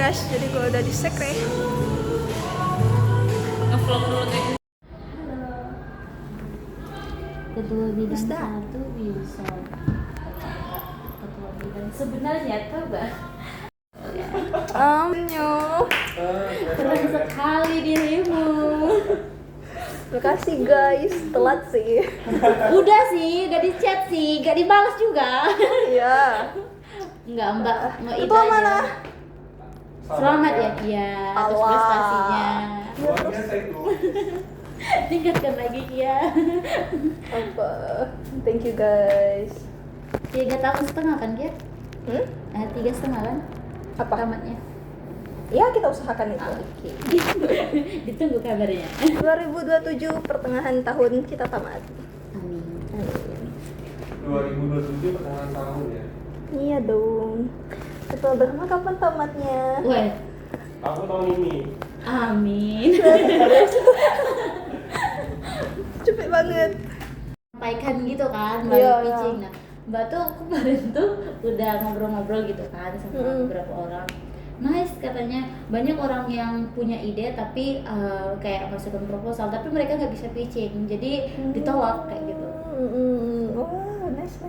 guys, jadi gue udah di sekre. Ngevlog dulu deh. Ketua bidang Who's that? 1 bisa. Ketua bidang sebenarnya coba. Keren sekali dirimu. Makasih guys, telat sih. Udah sih, udah di chat sih, gak dibalas juga. Iya. Enggak, Mbak, mau itu Ketua aja. mana? Selamat ya, Kia, atas Allah. prestasinya. Luar biasa itu. Tingkatkan lagi, Kia. Apa? Thank you guys. 3 tahun setengah kan, Kia? 3,5 kan? Apa? Tamatnya. Ya kita usahakan itu. Oke. Ditunggu kabarnya. 2027 pertengahan tahun kita tamat. Amin. Amin. 2027 pertengahan tahun ya. Iya dong. Ketua Brahma kapan tamatnya? Weh, Aku tahun ini. amin. Cepet banget. Sampaikan gitu kan melalui Iya, pitching. iya. Nah, Mbak tuh kemarin tuh udah ngobrol-ngobrol gitu kan sama beberapa orang. Nice katanya, banyak orang yang punya ide tapi kayak masukin proposal tapi mereka nggak bisa pitching, jadi ditolak kayak gitu. Wah, nice.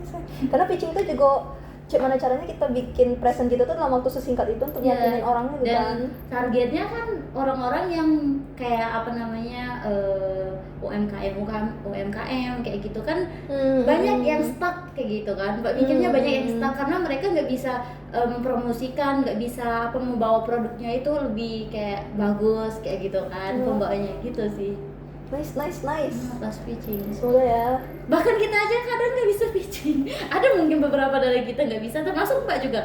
Karena pitching itu juga mana caranya kita bikin present gitu tuh dalam waktu sesingkat itu untuk Iya, yakinin orangnya gitu dan kan. targetnya kan orang-orang yang kayak apa namanya UMKM kayak gitu kan. Banyak yang stuck kayak gitu kan. Mbak mikirnya banyak yang stuck karena mereka nggak bisa mempromosikan, nggak bisa membawa produknya itu lebih kayak bagus kayak gitu kan, pembawaannya gitu sih. Nice. Pas pitching. Semoga ya. Bahkan kita aja kadang nggak bisa pitching. Ada mungkin beberapa dari kita nggak bisa, termasuk Mbak juga.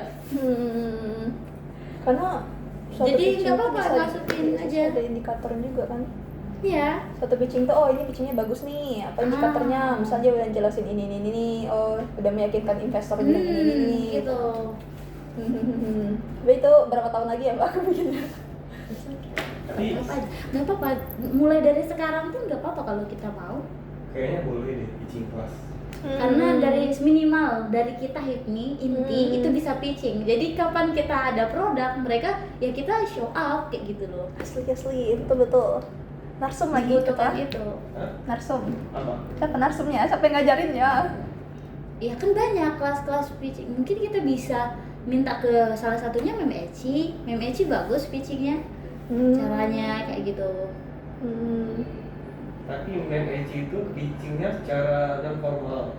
Karena suatu Jadi pitching nggak tuh apa-apa, bisa masukin aja. Ada indikator juga kan. Iya. Suatu pitching tuh, oh ini pitchingnya bagus nih, apa indikatornya? Misalnya udah jelasin ini, oh udah meyakinkan investor bilang ini. Gitu. Tapi itu berapa tahun lagi ya Mbak aku bikinnya? Tapi Nggak apa-apa. Mulai dari sekarang pun nggak apa-apa kalau kita mau. kayaknya boleh deh pitching kelas. Karena dari minimal dari kita HIPMI inti itu bisa pitching. Jadi kapan kita ada produk mereka ya kita show up kayak gitu loh. Asli betul. Narsum lagi itu Butuhkan kan? itu. Hah? Narsum. Apa? Siapa narsumnya? Siapa yang ngajarinnya? Ya kan banyak kelas-kelas pitching. Mungkin kita bisa minta ke salah satunya Mem Eci. Mem Eci bagus pitchingnya. Caranya kayak gitu. Tapi MMEC itu pitchingnya secara non formal.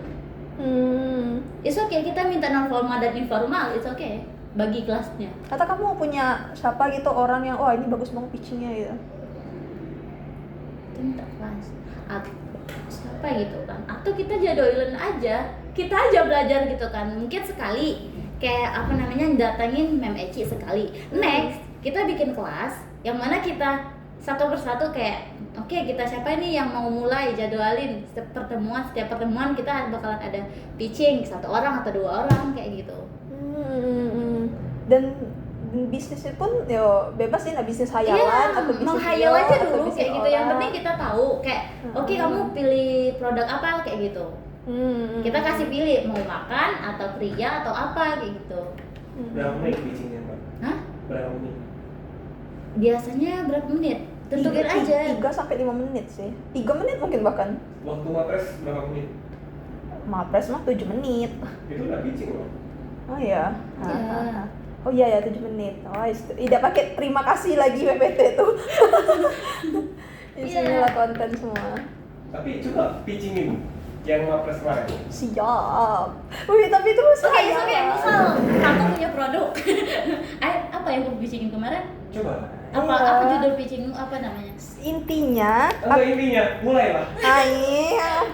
It's okay, kita minta non formal dan informal, it's okay. Bagi kelasnya. Atau kamu punya siapa gitu orang yang, oh ini bagus banget pitchingnya gitu? Itu minta kelas. Atau siapa gitu kan? Atau kita jadwalin aja. Kita aja belajar gitu kan. Mungkin sekali kayak apa namanya datangin Mem Eci sekali. Next, kita bikin kelas yang mana kita satu persatu kayak oke, kita siapa nih yang mau mulai jadwalin setiap pertemuan kita bakalan ada pitching 1 orang atau 2 orang kayak gitu. Dan bisnisnya pun yo bebas sih, bisnis hayalan atau bisnis menghayal dia, aja atau dulu bisnis kayak gitu. Yang orang. penting kita tahu kayak oke, kamu pilih produk apa kayak gitu. Kita kasih pilih mau makan atau pria atau apa kayak gitu. Berapa menit pitchingnya Mbak? Hah? Berapa menit? Biasanya berapa menit? Tentuin aja. 3 sampai 5 menit sih. 3 menit mungkin bahkan. Waktu mapres berapa menit? Mapres mah 7 menit. Itu udah pitching loh. Oh iya. Iya. Oh iya ya 7 menit. Oh, tidak pakai terima kasih lagi PPT tuh. Isinya lah konten semua. Tapi coba pitchingin yang mapres kemarin. Siap. Wih, tapi itu Oke, misal kamu punya produk. Apa yang kamu pitchingin kemarin? Coba. Apa judul pitchingmu, apa namanya? Intinya Intinya, mulailah.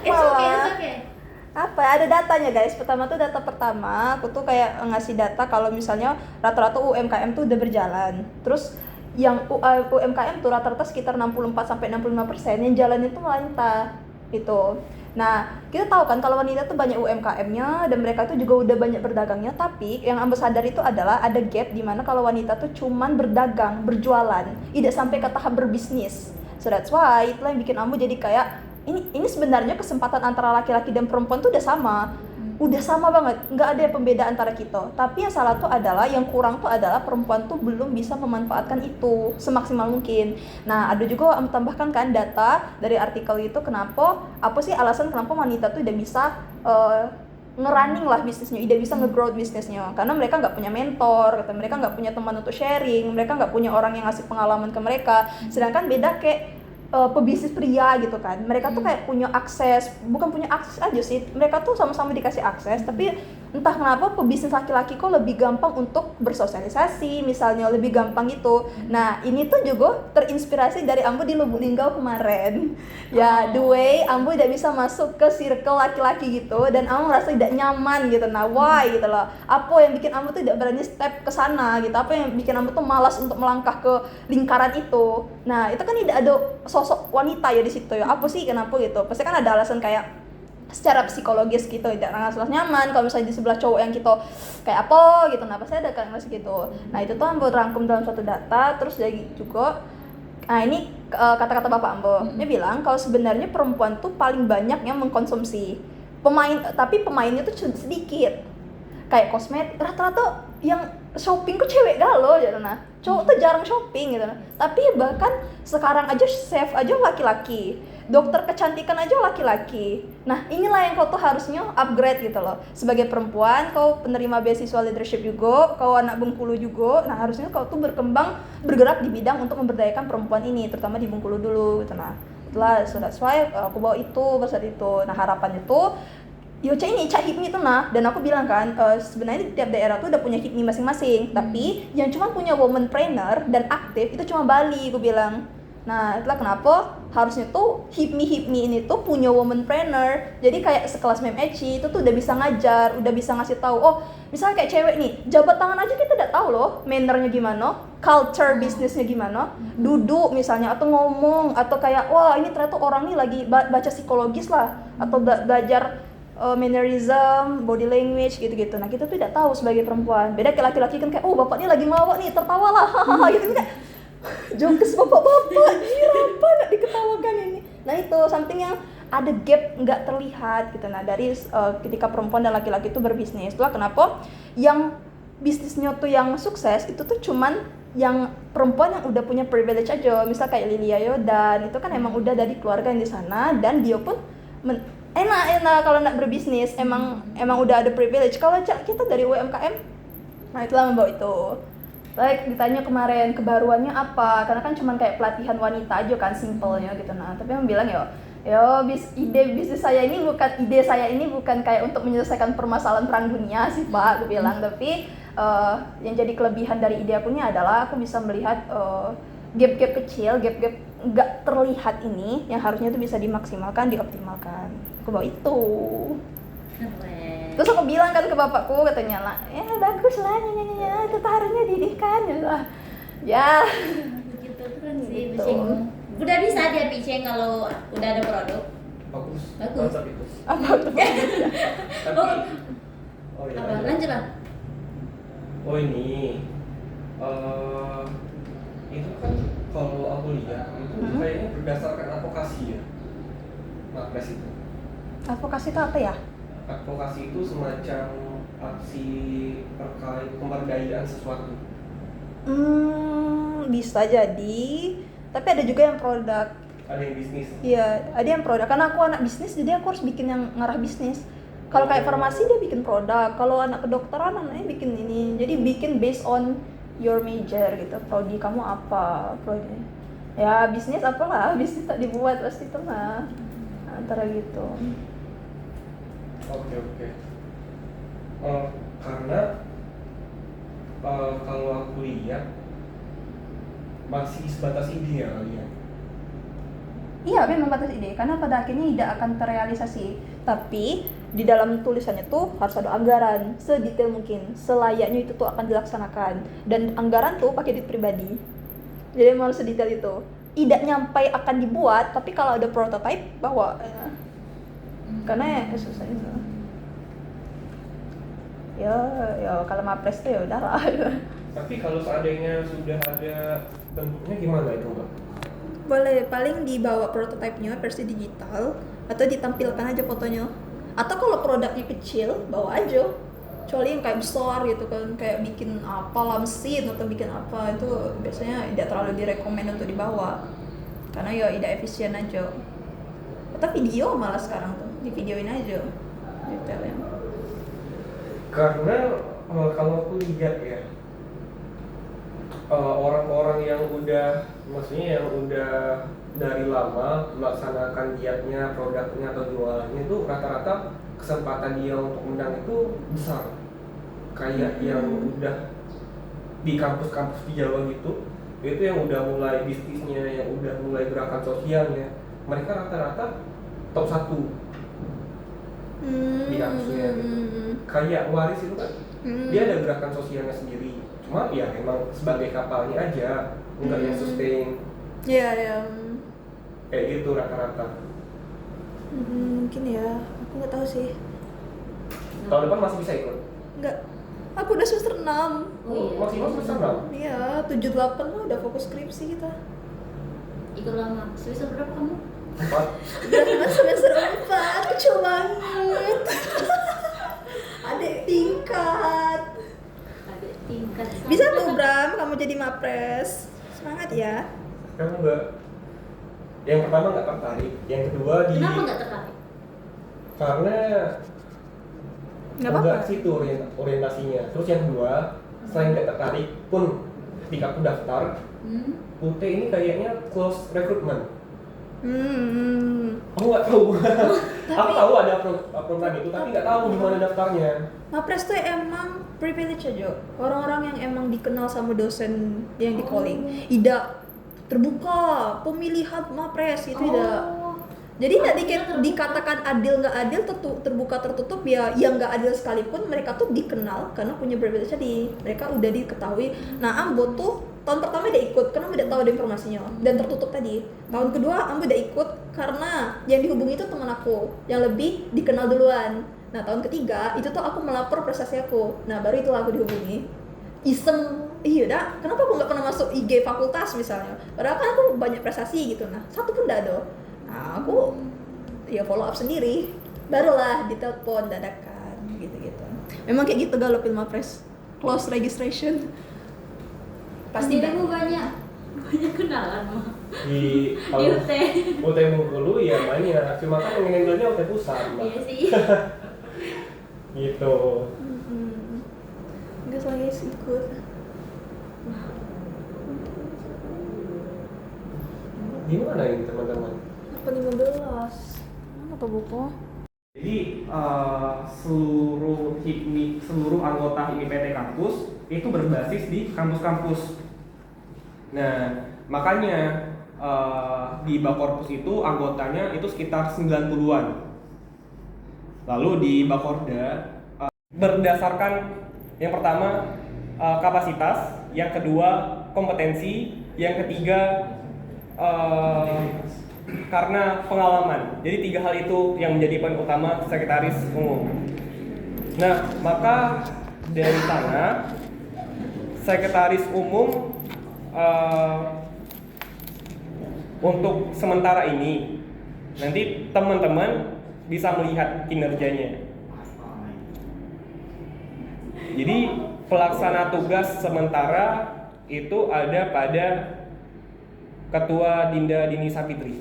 It's okay. Apa ada datanya guys. Pertama tuh data pertama aku tuh kayak ngasih data kalau misalnya rata-rata UMKM tuh udah berjalan. Terus yang UMKM tuh rata-rata sekitar 64 sampai 65%, yang jalan itu wanita itu. Nah, kita tahu kan kalau wanita tuh banyak UMKM-nya dan mereka tuh juga udah banyak berdagangnya, tapi yang Amber sadar itu adalah ada gap di mana kalau wanita tuh cuman berdagang, berjualan, tidak sampai ke tahap berbisnis. So that's why itulah yang bikin Amber jadi kayak ini sebenarnya kesempatan antara laki-laki dan perempuan tuh udah sama. udah sama banget, nggak ada pembeda antara kita. Tapi yang salah tuh adalah, yang kurang tuh adalah perempuan tuh belum bisa memanfaatkan itu semaksimal mungkin. Nah, ada juga tambahkan kan data dari artikel itu, apa sih alasan kenapa wanita tuh tidak bisa ngerunning lah bisnisnya, tidak bisa nge-grow bisnisnya, karena mereka nggak punya mentor, mereka nggak punya teman untuk sharing, mereka nggak punya orang yang ngasih pengalaman ke mereka. Sedangkan beda kayak pebisnis pria gitu kan, mereka tuh kayak punya akses, bukan punya akses aja sih, mereka tuh sama-sama dikasih akses, tapi entah kenapa pebisnis laki-laki kok lebih gampang untuk bersosialisasi, misalnya lebih gampang gitu. Nah, ini tuh juga terinspirasi dari Ambo di Lubuk Linggau kemarin. Ya, the way Ambo tidak bisa masuk ke circle laki-laki gitu, dan Ambo merasa tidak nyaman gitu. Nah, why gitu loh. Apa yang bikin Ambo tuh tidak berani step ke sana gitu? Apa yang bikin Ambo tuh malas untuk melangkah ke lingkaran itu? Nah, itu kan tidak ada sosok wanita ya di situ ya. Apa sih kenapa gitu? Pasti kan ada alasan kayak secara psikologis gitu, tidak ngerasa nyaman kalau misalnya di sebelah cowok yang kita kayak apa gitu. Nah, pasti ada kan ngerasa gitu. Nah, itu tuh Ambo rangkum dalam suatu data. Terus jadi juga, nah ini kata-kata bapak Ambo, dia bilang kalau sebenarnya perempuan tuh paling banyak yang mengkonsumsi tapi pemainnya tuh sedikit. Kayak kosmetik, rata-rata yang shopping kok cewek galau gitu. Nah, cowok tuh jarang shopping gitu. Nah, tapi bahkan sekarang aja chef aja laki-laki, dokter kecantikan aja laki-laki. Nah, inilah yang kau tuh harusnya upgrade gitu loh. Sebagai perempuan, kau penerima beasiswa leadership juga, kau anak Bengkulu juga. Nah, harusnya kau tuh bergerak di bidang untuk memberdayakan perempuan ini, terutama di Bengkulu dulu gitu. Nah, so that's why aku bawa itu besar itu. Nah, harapannya tuh Cak HIPMI itu dan aku bilang kan, sebenarnya di tiap daerah tuh udah punya HIPMI masing-masing, tapi yang cuma punya womanpreneur dan aktif itu cuma Bali, aku bilang. Nah, itulah kenapa harusnya tuh HIPMI ini tuh punya womanpreneur. Jadi kayak sekelas Mem Eci itu tuh udah bisa ngajar, udah bisa ngasih tahu. Oh, misalnya kayak cewek nih, jabat tangan aja kita udah tahu loh, mannernya gimana, culture bisnisnya gimana, duduk misalnya atau ngomong, atau kayak wah ini ternyata orang nih lagi baca psikologis lah, atau belajar mannerism, body language gitu-gitu. Nah, kita tuh tidak tahu sebagai perempuan. Beda kayak laki-laki kan kayak, oh bapak ini lagi mawak nih, tertawalah, hahaha gitu kan. Jokes bapak-bapak, apa nak diketawakan ini. Nah, itu something yang ada gap nggak terlihat gitu. Nah, dari ketika perempuan dan laki-laki itu berbisnis, itulah kenapa yang bisnisnya tuh yang sukses itu tuh cuman yang perempuan yang udah punya privilege aja. Misal kayak Lilia Yodan, itu kan emang udah dari keluarga yang di sana, dan dia pun enak kalau nak berbisnis, emang udah ada privilege. Kalau kita dari UMKM, nah itulah membawa itu. Baik, ditanya kemarin kebaruannya apa, karena kan cuman kayak pelatihan wanita aja kan, simpelnya gitu. Nah, tapi yang bilang ide bisnis saya ini bukan kayak untuk menyelesaikan permasalahan perang dunia sih Pak, aku bilang. Tapi yang jadi kelebihan dari ide aku ini adalah aku bisa melihat gap-gap kecil, gap-gap nggak terlihat ini yang harusnya itu bisa dimaksimalkan, dioptimalkan. Aku bawa itu. Keren. Terus aku bilang kan ke bapakku, katanya lah, ya bagus lah nyanyi-nyanyi, itu harusnya didikan gitu lah. Ya. Begitu keren sih Gitu. pitching. Udah bisa dia pitching kalau udah ada produk. Bagus. Bagus. Mantap itu. Apa tuh? Tapi, oh iya. Apa? Lanjut lah. Oh ini, itu kan kalau aku lihat itu kayaknya berdasarkan advokasi ya, Mapres itu. Advokasi itu apa ya? Advokasi itu semacam aksi terkait pemberdayaan sesuatu. Bisa jadi. Tapi ada juga yang produk. Ada yang bisnis. Iya, ada yang produk. Karena aku anak bisnis, jadi aku harus bikin yang ngarah bisnis. Kalau kayak farmasi dia bikin produk. Kalau anak kedokteran anaknya bikin ini. Jadi bikin based on your major gitu. Prodi kamu apa? Prodi. Ya bisnis apalah, bisnis tak dibuat pasti itu mah. Antara gitu. Oke. Karena kalau aku lihat masih sebatas ide ya kalian. Iya, memang batas ide, karena pada akhirnya tidak akan terrealisasi. Tapi di dalam tulisannya tuh harus ada anggaran sedetail mungkin, selayaknya itu tuh akan dilaksanakan. Dan anggaran tuh pakai duit pribadi. Jadi memang harus sedetail itu. Tidak nyampai akan dibuat, tapi kalau ada prototype bawa. Karena ya susah itu. Ya kalau Mapres tuh ya udahlah. Tapi kalau seandainya sudah ada bentuknya gimana itu Mbak? Boleh, paling dibawa prototype-nya versi digital atau ditampilkan aja fotonya. Atau kalau produknya kecil, bawa aja. Kecuali yang kayak besar gitu kan, kayak bikin apalah mesin atau bikin apa, itu biasanya tidak terlalu direkomend untuk dibawa. Karena ya tidak efisien aja. Atau video malah sekarang tuh, di videoin aja detailnya. Karena kalau aku lihat ya, orang-orang yang udah, maksudnya yang udah dari lama melaksanakan dietnya, produknya atau jualannya itu rata-rata kesempatan dia untuk menang itu besar. Kayak yang udah di kampus-kampus di Jawa gitu, itu yang udah mulai bisnisnya, yang udah mulai gerakan sosialnya, mereka rata-rata top 1 di kampusnya gitu. Kayak Waris itu kan, dia ada gerakan sosialnya sendiri, cuma ya emang sebagai kapalnya aja, enggak yang sustain. Iya ya. Kayak gitu rata-rata. Mungkin ya, aku nggak tahu sih. Tahun depan masih bisa ikut? Nggak, aku udah semester 6. Oh iya. Maksimal semester 6? Iya, 7-8 mah udah fokus skripsi kita. Ikut lama. Semester berapa kamu? 4? Udah semester 4, kecil banget. Adik tingkat. Ada tingkat. Bisa tuh Bram, kamu jadi mapres. Semangat ya. Kamu enggak? Yang pertama nggak tertarik, yang kedua Kenapa nggak tertarik? karena Nggak apa-apa. enggak situ orientasinya. Terus yang kedua, selain nggak tertarik pun ketika aku daftar, UT ini kayaknya close recruitment. Aku nggak tahu. Aku tahu ada program itu, tapi nggak tahu di mana daftarnya. Mapres tuh emang privilege aja. Orang-orang yang emang dikenal sama dosen yang di calling. Tidak terbuka pemilihan mapres itu tidak. Jadi nggak dikatakan adil nggak adil, terbuka tertutup ya, yang nggak adil sekalipun mereka tuh dikenal karena punya privilege tadi, mereka udah diketahui. Nah Ambo tuh tahun pertama udah ikut karena udah tahu ada informasinya dan tertutup tadi. Tahun kedua Ambo udah ikut karena yang dihubungi itu teman aku yang lebih dikenal duluan. Nah tahun ketiga itu tuh aku melapor prestasi aku, nah baru itulah aku dihubungi. Iseng, iya dah, kenapa aku nggak pernah masuk IG fakultas misalnya, padahal kan aku banyak prestasi gitu. Nah satu pun nggak ada. Nah aku ya follow up sendiri, barulah ditelepon dadakan gitu-gitu. Memang kayak gitu galau film Mapres, close registration. Pasti dirimu banyak kenalan mah. Di Di UT. UT Bengkulu ya banyak, cuma kan yang handle-nya UT Pusat, Mbak. Iya sih. Gitu. Enggak salah guys, ikut. Gimana ini teman-teman? Apa 15? Mana tuh buku? Jadi seluruh anggota HIMI PT kampus itu berbasis di kampus-kampus. Nah, makanya di Bakorpus itu anggotanya itu sekitar 90-an. Lalu di Bakorda berdasarkan yang pertama kapasitas, yang kedua kompetensi, yang ketiga karena pengalaman. Jadi 3 hal itu yang menjadi poin utama sekretaris umum. Nah, maka dari sana sekretaris umum untuk sementara ini nanti teman-teman bisa melihat kinerjanya. Jadi pelaksana tugas sementara itu ada pada Ketua Dinda Dini Sapitri.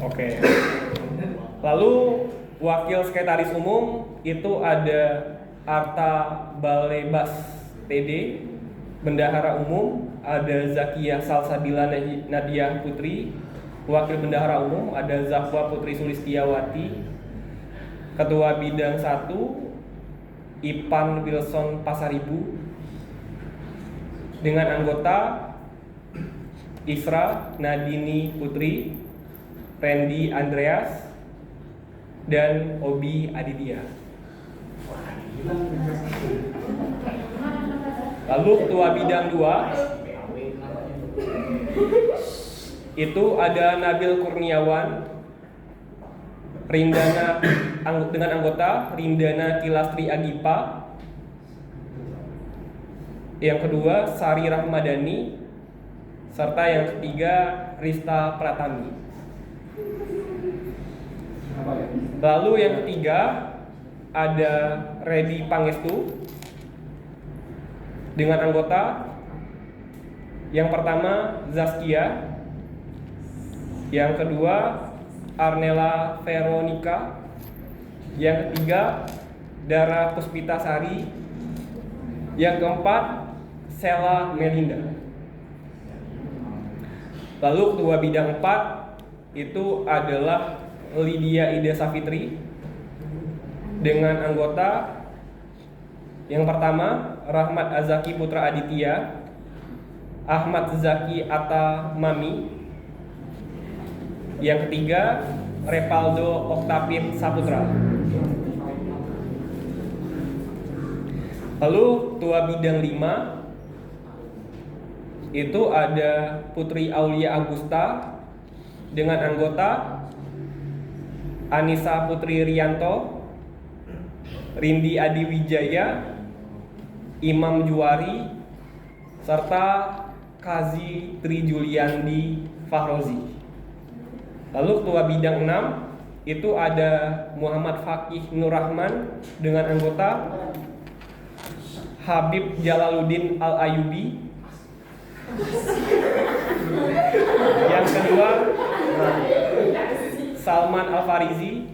Oke. Lalu wakil sekretaris umum itu ada Arta Balebas TD. Bendahara umum ada Zakia Salsabila Nadia Putri. Wakil bendahara umum ada Zafwa Putri Sulistiawati. Ketua bidang 1 Ipan Wilson Pasaribu dengan anggota Isra Nadini Putri, Randy Andreas, dan Obi Aditya. Lalu ketua bidang 2 itu ada Nabil Kurniawan, Rindana dengan anggota Rindana Kilastri Agipa. Yang kedua Sari Rahmadani, serta yang ketiga Rista Pratami. Lalu yang ketiga ada Redi Pangestu dengan anggota yang pertama Zaskia, yang kedua Arnella Veronica, yang ketiga Dara Puspita Sari, yang keempat Sela Melinda. Lalu ketua bidang 4 itu adalah Lydia Ida Safitri dengan anggota yang pertama Rahmat Azaki Putra Aditya, Ahmad Zaki Atta Mami, yang ketiga Repaldo Oktavin Saputra. Lalu ketua bidang 5 itu ada Putri Aulia Agusta dengan anggota Anissa Putri Rianto, Rindi Adi Wijaya, Imam Juwari, serta Kazi Tri Juliandi Fahrozi. Lalu ketua bidang 6 itu ada Muhammad Fakih Nur Rahman dengan anggota Habib Jalaluddin Al Ayubi. Yang kedua Salman Al Farizi,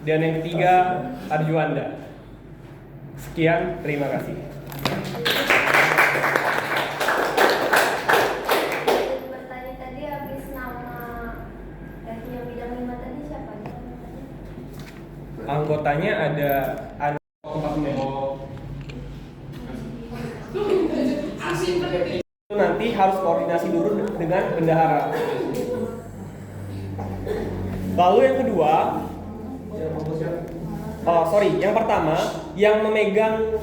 dan yang ketiga Arjuanda. Sekian, terima kasih. Bertanya tadi habis nama yang bidang 5 tadi siapa? Anggotanya ada nanti harus koordinasi dulu dengan bendahara. Lalu yang kedua, yang pertama yang memegang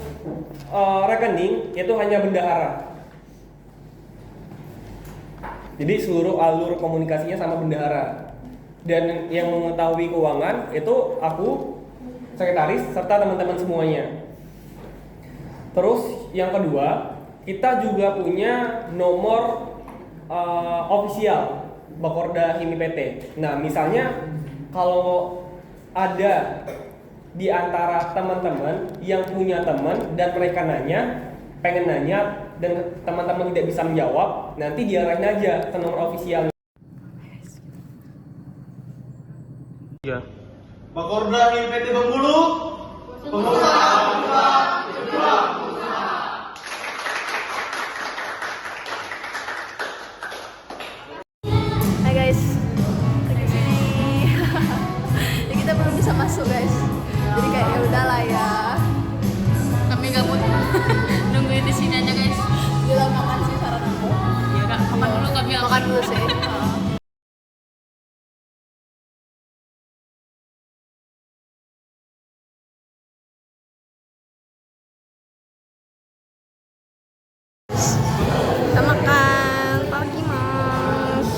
rekening itu hanya bendahara. Jadi seluruh alur komunikasinya sama bendahara. Dan yang mengetahui keuangan itu aku, sekretaris, serta teman-teman semuanya. Terus yang kedua, kita juga punya nomor official Bakorda Himi PT. Nah, misalnya kalau ada di antara teman-teman yang punya teman dan mereka pengen nanya dan teman-teman tidak bisa menjawab, nanti diarahin aja ke nomor official. Ya. Bakorda Himi PT Bengkulu. Hai guys, lagi sini. Ya, kita belum bisa masuk guys. Jadi kayak ya udahlah ya. Kami gabut nungguin di sini aja guys. Bila makan sih saran aku. Ya udah, makan dulu kami. Makan dulu sih. Kita makan pagi mas.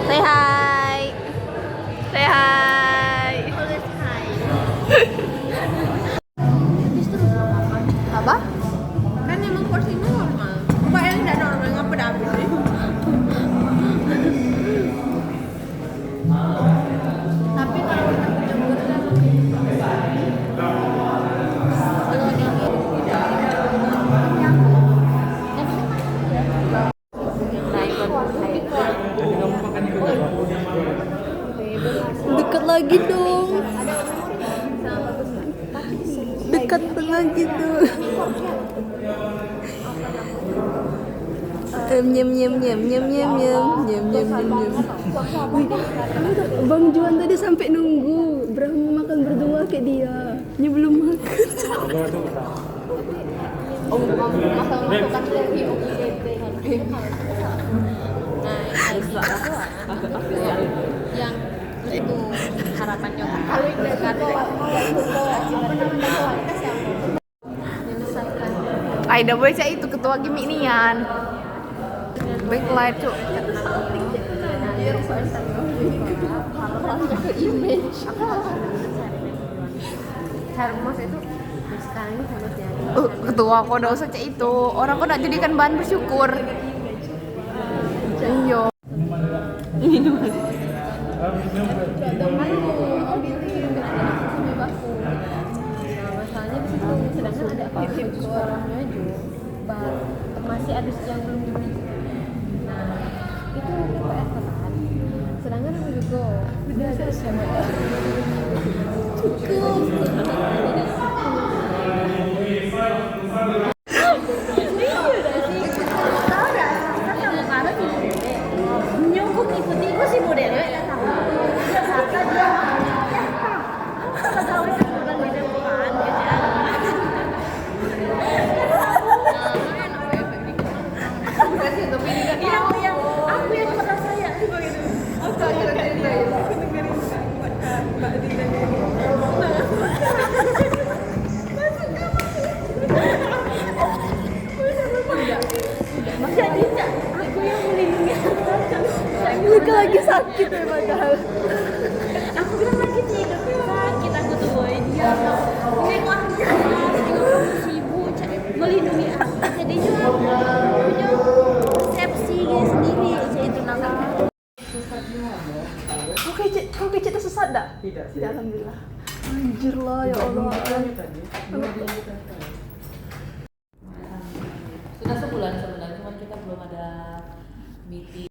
Say hi. Say hi. Apa? Kan emang porsinya normal. Kok yang tidak normal ngapa dah habis sih? Tapi kalau kita punya burger Dekat lagi dong. Dekat lagi dong. Nyem nyem nyem nyem nyem nyem nyem nyem nyem nyem. Bang Juan tadi sampai nunggu. Berapa mau makan berdua kayak dia. Ini belum makan. yang itu harapannya kalau itu kan Aida boleh cak itu ketua gimmick nian. Backlight cuk. harus itu sekarang ini harus jadi tua kok udah usah cek itu. Orang kok udah jadikan bahan bersyukur. Iya. Masalahnya di situ sedangkan ada baju sekolahnya juga masih ada yang belum dibeli. Nah itu PR kan. Sedangkan juga udah ada sama nyungkuk ikuti gue si modelnya ya tahu dia kata dia apa tahu itu bukan beda bukan yang aku yang kata saya jadinya aku yang melindungi Mereka lagi sakit ya padahal. aku bilang lagi tidur sakit aku tungguin dia ini kok aku kamu sibuk melindungi aku jadinya punya persepsi sendiri itu namanya. Kau kece tersesat dah? Tidak. Tidak, alhamdulillah. Anjir lah ya Allah. Sudah sebulan cuman kita belum ada meeting.